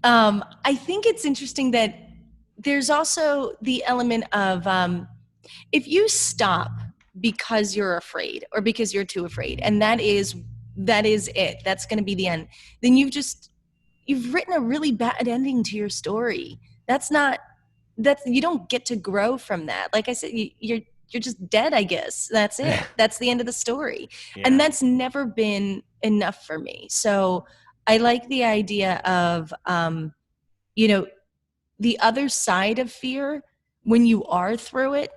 I think it's interesting that there's also the element of if you stop because you're afraid or because you're too afraid, and that is it, that's going to be the end, then you've written a really bad ending to your story. You don't get to grow from that. Like I said, you're just dead, I guess. That's it. That's the end of the story. Yeah. And that's never been enough for me. So I like the idea of the other side of fear. When you are through it,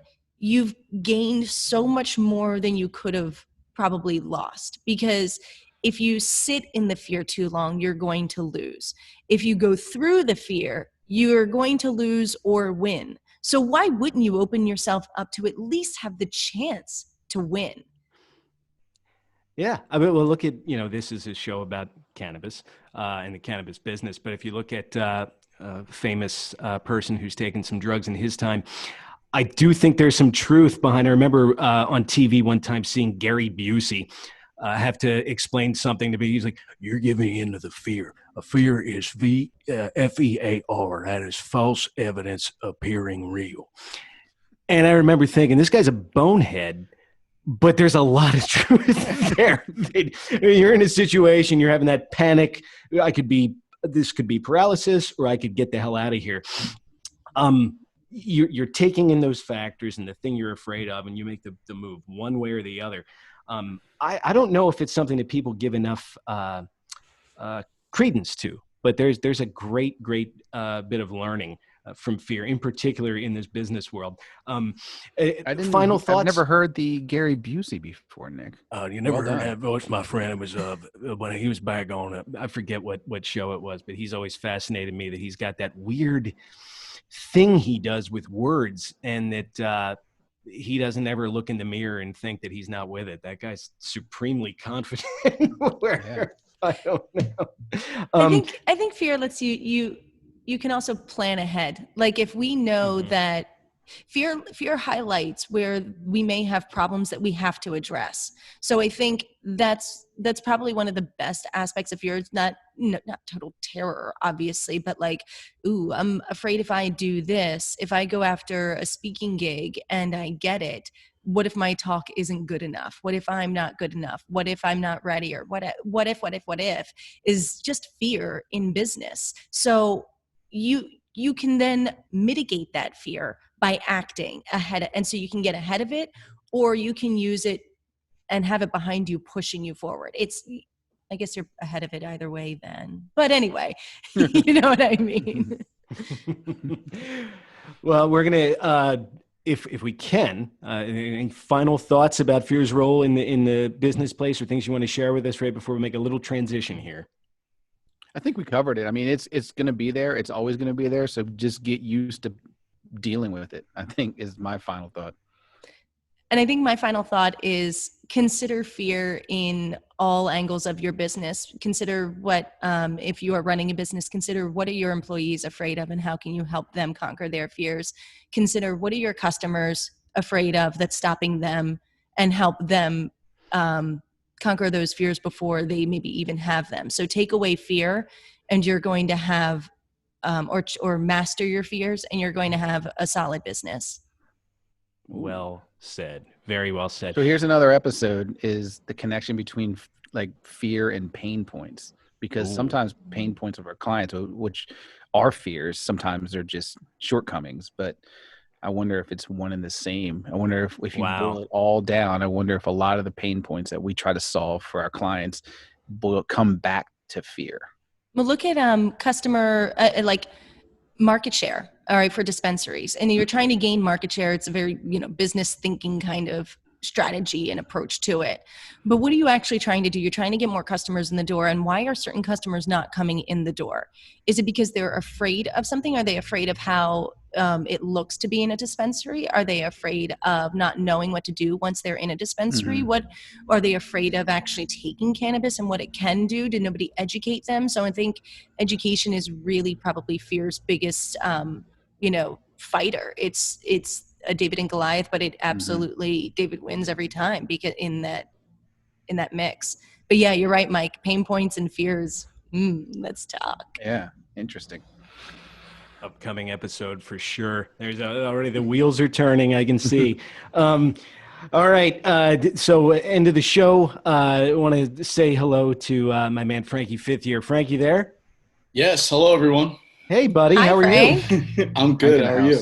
you've gained so much more than you could have probably lost. Because if you sit in the fear too long, you're going to lose. If you go through the fear, you're going to lose or win. So why wouldn't you open yourself up to at least have the chance to win? Yeah. I mean, well, look at, this is a show about cannabis and the cannabis business. But if you look at a famous person who's taken some drugs in his time, I do think there's some truth behind it. I remember on TV one time seeing Gary Busey have to explain something to me. He's like, you're giving into the fear. A fear is FEAR. That is false evidence appearing real. And I remember thinking, this guy's a bonehead, but there's a lot of truth there. You're in a situation, you're having that panic. This could be paralysis, or I could get the hell out of here. You're taking in those factors and the thing you're afraid of, and you make the move one way or the other. I don't know if it's something that people give enough credence to, but there's a great bit of learning from fear, in particular in this business world. Final thoughts? I've never heard the Gary Busey before, Nick. You never heard that voice, my friend? It was when he was back on, I forget what show it was, but he's always fascinated me that he's got that weird thing he does with words, and that he doesn't ever look in the mirror and think that he's not with it. That guy's supremely confident. I don't know. I think fear lets you can also plan ahead. Like if we know that fear highlights where we may have problems that we have to address. So I think that's probably one of the best aspects of fear. It's not total terror, obviously, but like, ooh, I'm afraid if I do this, if I go after a speaking gig and I get it, what if my talk isn't good enough? What if I'm not good enough? What if I'm not ready? Or what if is just fear in business. So you can then mitigate that fear by acting ahead. And so you can get ahead of it, or you can use it and have it behind you, pushing you forward. I guess you're ahead of it either way then. But anyway, you know what I mean? Well, we're going to, if we can, any final thoughts about fear's role in the business place, or things you want to share with us right before we make a little transition here? I think we covered it. I mean, it's going to be there. It's always going to be there. So just get used to dealing with it, I think, is my final thought. And I think my final thought is consider fear in all angles of your business. Consider what, if you are running a business, consider what are your employees afraid of and how can you help them conquer their fears. Consider what are your customers afraid of that's stopping them, and help them conquer those fears before they maybe even have them. So take away fear and you're going to have, or master your fears and you're going to have a solid business. Well said. Very well said. So here's another episode, is the connection between like fear and pain points, because sometimes pain points of our clients, which are fears, sometimes they're just shortcomings, but I wonder if it's one and the same. I wonder if you boil it all down, I wonder if a lot of the pain points that we try to solve for our clients will come back to fear. Well, look at customer, like market share, all right, for dispensaries. And you're trying to gain market share. It's a very, business thinking kind of strategy and approach to it. But what are you actually trying to do? You're trying to get more customers in the door. And why are certain customers not coming in the door? Is it because they're afraid of something? Are they afraid of how it looks to be in a dispensary? Are they afraid of not knowing what to do once they're in a dispensary? Mm-hmm. What are they afraid of actually taking cannabis and what it can do? Did nobody educate them? So I think education is really probably fear's biggest, fighter. It's a David and Goliath, but it absolutely David wins every time because in that mix. But yeah, you're right, Mike. Pain points and fears. Let's talk. Yeah, interesting. Upcoming episode for sure. There's already the wheels are turning. I can see. All right. So end of the show. I want to say hello to my man Frankie Fifth Year. Frankie, there? Yes. Hello, everyone. Hey, buddy. Hi, how are Frank. you? I'm good. How are you?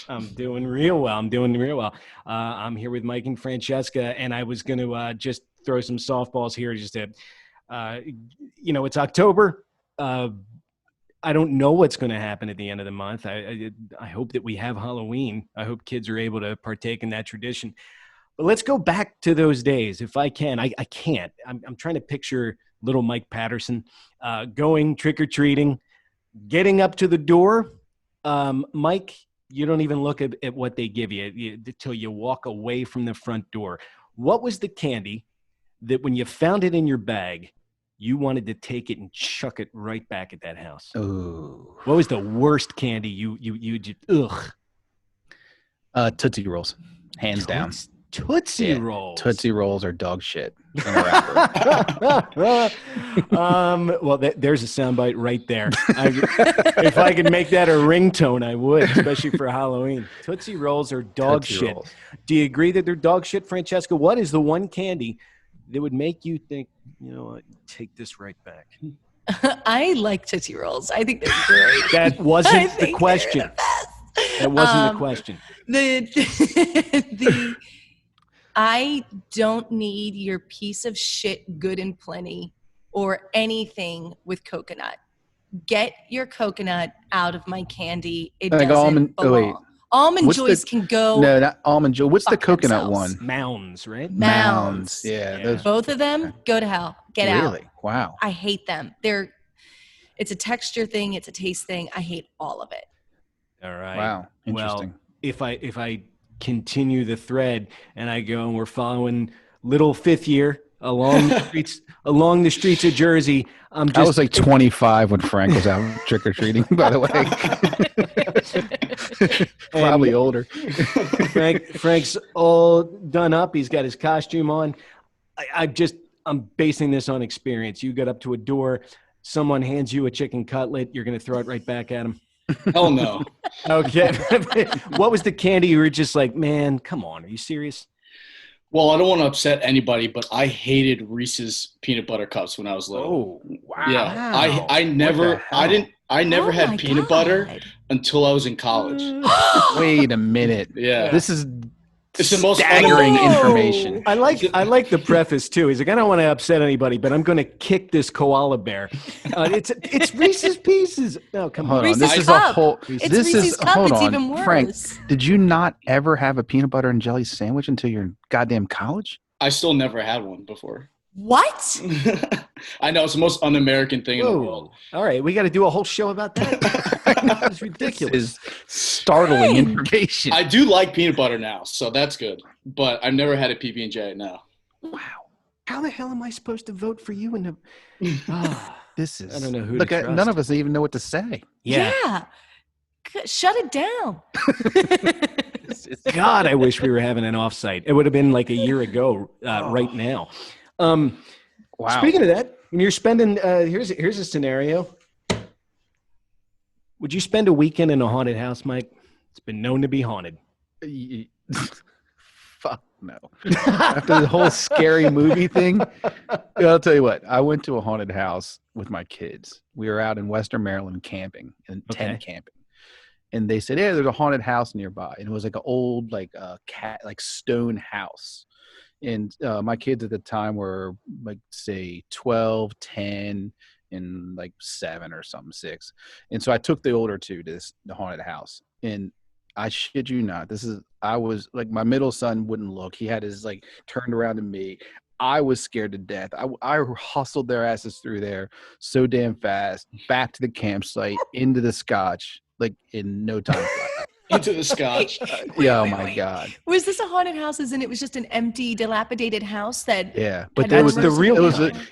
I'm doing real well. I'm here with Mike and Francesca, and I was going to just throw some softballs here just to, it's October. I don't know what's going to happen at the end of the month. I hope that we have Halloween. I hope kids are able to partake in that tradition. But let's go back to those days. If I can, I can't. I'm trying to picture little Mike Patterson going trick-or-treating, getting up to the door. Mike, you don't even look at what they give you until you walk away from the front door. What was the candy that when you found it in your bag, you wanted to take it and chuck it right back at that house? Oh, what was the worst candy you just, ugh? Tootsie Rolls, hands down. Tootsie Rolls. Tootsie Rolls are dog shit. Well, there's a soundbite right there. If I could make that a ringtone, I would, especially for Halloween. Tootsie Rolls are dog shit. Rolls. Do you agree that they're dog shit, Francesca? What is the one candy that would make you think, take this right back? I like Tootsie Rolls. I think they're great. That wasn't the question. That wasn't the question. I don't need your piece of shit good and plenty or anything with coconut. Get your coconut out of my candy. It doesn't belong. Almond Joys can go. No, not Almond Joy. What's the coconut one? Mounds, right? Mounds. Yeah. Both of them, go to hell. Get out. Really? Wow. I hate them. It's a texture thing. It's a taste thing. I hate all of it. All right. Wow. Interesting. Well, if I continue the thread and I go and we're following little Fifth Year along the streets of Jersey. I was like 25 when Frank was out trick-or-treating, by the way. Probably older. Frank's all done up. He's got his costume on. I'm basing this on experience. You get up to a door, someone hands you a chicken cutlet, you're going to throw it right back at him. Hell no. Okay. What was the candy you were just like, man, come on, are you serious? Well, I don't want to upset anybody, but I hated Reese's peanut butter cups when I was little. Oh, wow. Yeah. I never had peanut butter until I was in college. Wait a minute. Yeah. It's the most staggering information. I like the preface too. He's like, I don't want to upset anybody, but I'm going to kick this koala bear. It's Reese's Pieces. No, come on. Reese's This is Cup. a whole. It's this Reese's is Cup. hold It's on, even worse. Frank. Did you not ever have a peanut butter and jelly sandwich until your goddamn college? I still never had one before. What? I know, it's the most un-American thing in the world. All right, we got to do a whole show about that. That's ridiculous. This is startling information. I do like peanut butter now, so that's good. But I've never had a PB&J now. Wow. How the hell am I supposed to vote for you? This is. I don't know who. Look, to trust. none of us even know what to say. Yeah. Shut it down. God, I wish we were having an offsite. It would have been like a year ago right now. Wow. Speaking of that, when you're spending, here's a scenario. Would you spend a weekend in a haunted house, Mike? It's been known to be haunted. Fuck no. After the whole scary movie thing, I'll tell you what. I went to a haunted house with my kids. We were out in Western Maryland camping, in tent camping, and they said, "Yeah, there's a haunted house nearby," and it was like an old, stone house. And my kids at the time were like, say, 12, 10, and like 7 or something, 6. And so I took the older two to the haunted house, and I shit you not. I was like, my middle son wouldn't look. He had his like turned around to me. I was scared to death. I hustled their asses through there so damn fast, back to the campsite, into the scotch, like in no time flat. Into the scotch. Oh my God. Was this a haunted house? And it was just an empty, dilapidated house that? Yeah, but it was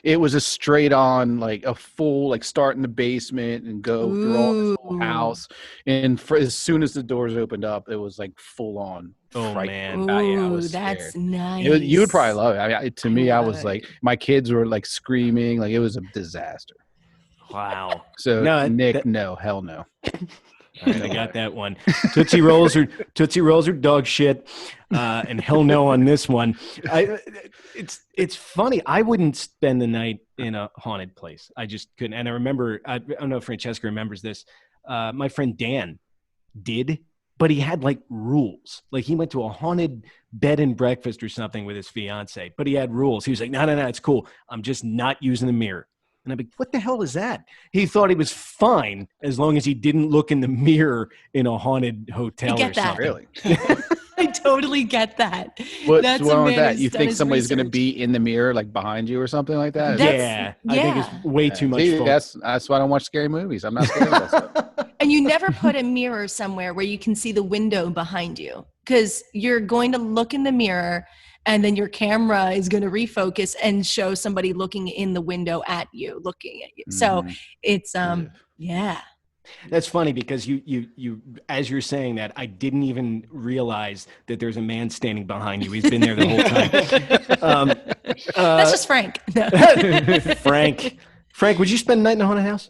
it was a straight on, like a full, like start in the basement and go through all this whole house. And as soon as the doors opened up, it was like full on. Oh man, ooh, that's nice. You would probably love it. I mean, to me, I was like, my kids were like screaming, like it was a disaster. Wow. So no, Nick, no, hell no. All right, I got that one. Tootsie Rolls are dog shit, and hell no on this one. It's funny. I wouldn't spend the night in a haunted place. I just couldn't. And I remember, I don't know if Francesca remembers this. My friend Dan did, but he had like rules. Like he went to a haunted bed and breakfast or something with his fiance, but he had rules. He was like, no, it's cool. I'm just not using the mirror. And I'm like, what the hell is that? He thought he was fine as long as he didn't look in the mirror in a haunted hotel or something. Really? I totally get that. What's wrong with that? You think somebody's going to be in the mirror, like behind you or something like that? Yeah. I think it's way too much fun. That's why I don't watch scary movies. I'm not scared of that stuff. And you never put a mirror somewhere where you can see the window behind you, because you're going to look in the mirror and then your camera is going to refocus and show somebody looking in the window at you, looking at you. So it's, yeah. That's funny because you, as you're saying that, I didn't even realize that there's a man standing behind you. He's been there the whole time. That's just Frank. No. Frank, would you spend a night in a haunted house?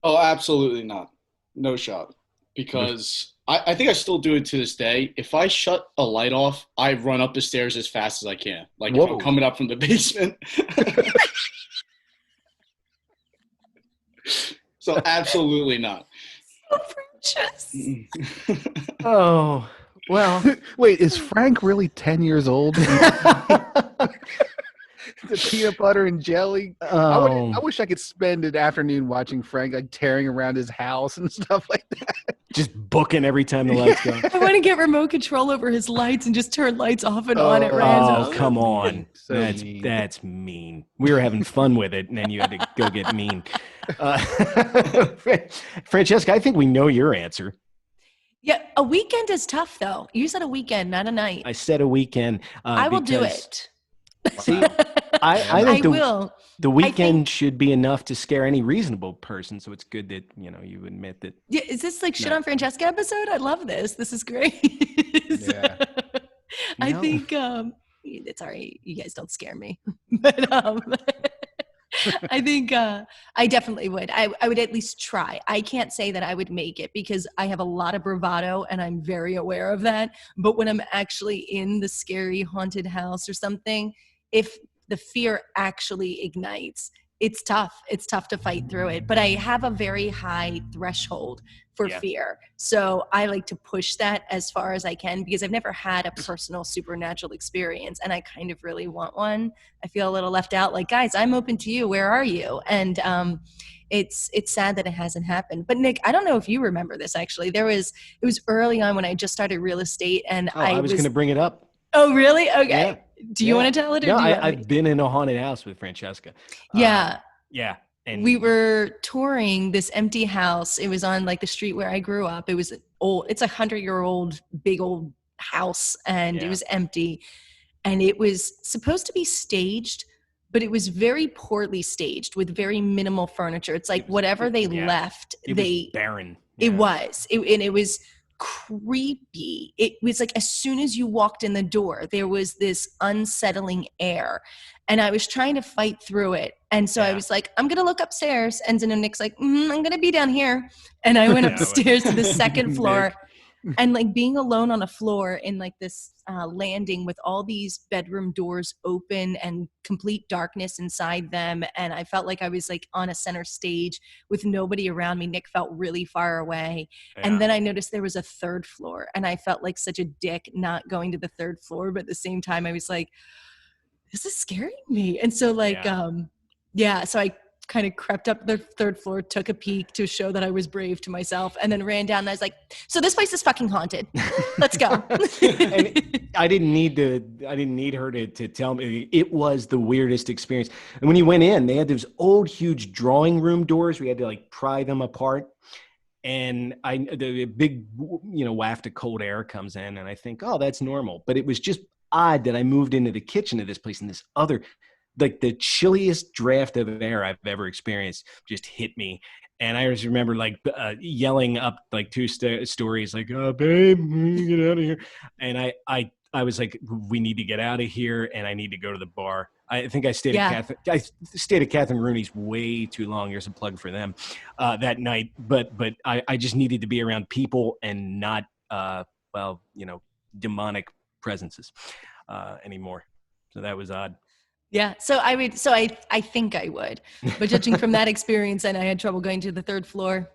Oh, absolutely not. No shot. Because I think I still do it to this day. If I shut a light off, I run up the stairs as fast as I can. Like if I'm coming up from the basement. So absolutely not. So precious. Oh, well. Wait, is Frank really 10 years old? The peanut butter and jelly. I wish I could spend an afternoon watching Frank like tearing around his house and stuff like that. Just booking every time the lights go. I want to get remote control over his lights and just turn lights off and on at random. Oh, come on. That's mean. We were having fun with it, and then you had to go get mean. Francesca, I think we know your answer. Yeah, a weekend is tough, though. You said a weekend, not a night. I said a weekend. I will do it. See, I think the weekend think, should be enough to scare any reasonable person. So it's good that you admit that. Yeah, is this like shit on Francesca episode? I love this. This is great. Yeah. I think it's all right. You guys don't scare me, but I think I definitely would. I would at least try. I can't say that I would make it because I have a lot of bravado and I'm very aware of that. But when I'm actually in the scary haunted house or something, if the fear actually ignites, it's tough. It's tough to fight through it. But I have a very high threshold for fear. So I like to push that as far as I can because I've never had a personal supernatural experience and I kind of really want one. I feel a little left out, like, guys, I'm open to you. Where are you? And it's sad that it hasn't happened. But Nick, I don't know if you remember this actually. It was early on when I just started real estate and I was going to bring it up. Oh, really? Okay. Yeah. Do you want to tell it? Or no, I've been in a haunted house with Francesca. Yeah. Yeah. And we were touring this empty house. It was on like the street where I grew up. It was old. It's 100-year-old big old house and it was empty. And it was supposed to be staged, but it was very poorly staged with very minimal furniture. It's like whatever they left, it was barren. It was. And it was creepy. It was like as soon as you walked in the door, there was this unsettling air. And I was trying to fight through it. And so I was like, I'm going to look upstairs. And then Nick's like, I'm going to be down here. And I went upstairs to the second floor. And like being alone on a floor in like this landing with all these bedroom doors open and complete darkness inside them. And I felt like I was like on a center stage with nobody around me. Nick felt really far away. Yeah. And then I noticed there was a third floor and I felt like such a dick not going to the third floor. But at the same time, I was like, this is scaring me. And so like, so I kind of crept up the third floor, took a peek to show that I was brave to myself, and then ran down and I was like, so this place is fucking haunted. Let's go. And I didn't need her to tell me. It was the weirdest experience. And when you went in, they had those old, huge drawing room doors. We had to like pry them apart. And the big, waft of cold air comes in and I think, oh, that's normal. But it was just odd that I moved into the kitchen of this place and this other, like the chilliest draft of air I've ever experienced just hit me. And I just remember like yelling up like two stories like, oh, babe, get out of here. And I was like, we need to get out of here and I need to go to the bar. I think I stayed at Catherine Rooney's way too long. Here's a plug for them that night. But I just needed to be around people and not, demonic presences anymore. So that was odd. Yeah. So I think I would, but judging from that experience and I had trouble going to the third floor.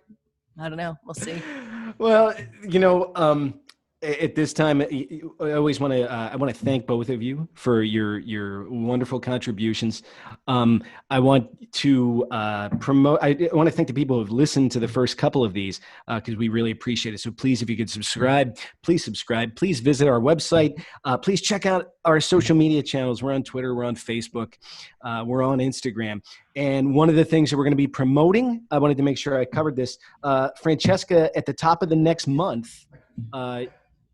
I don't know. We'll see. Well, at this time, I always want to thank both of you for your wonderful contributions. I want to promote. I want to thank the people who have listened to the first couple of these because we really appreciate it. So please, if you could subscribe. Please visit our website. Please check out our social media channels. We're on Twitter. We're on Facebook. We're on Instagram. And one of the things that we're going to be promoting, I wanted to make sure I covered this. Francesca, at the top of the next month,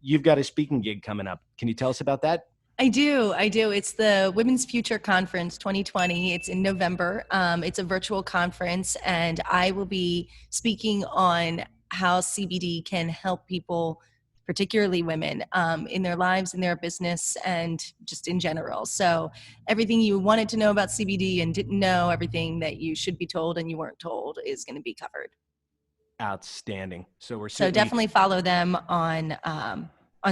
you've got a speaking gig coming up. Can you tell us about that? I do. It's the Women's Future Conference 2020. It's in November. It's a virtual conference, and I will be speaking on how CBD can help people, particularly women, in their lives, in their business, and just in general. So everything you wanted to know about CBD and didn't know, everything that you should be told and you weren't told is going to be covered. Outstanding. So definitely follow them on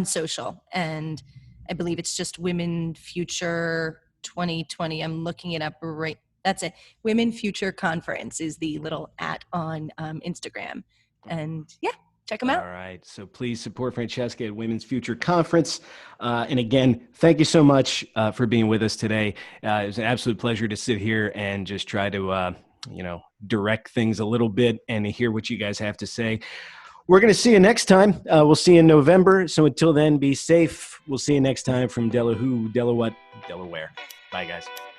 social, and I believe it's just Women Future 2020. I'm looking it up right. That's it. Women Future Conference is the little @ on Instagram, and check them out. All right. So please support Francesca at Women's Future Conference. And again, thank you so much for being with us today. It was an absolute pleasure to sit here and just try to direct things a little bit and hear what you guys have to say. We're going to see you next time. We'll see you in November. So until then, be safe. We'll see you next time from Delaware. Bye, guys.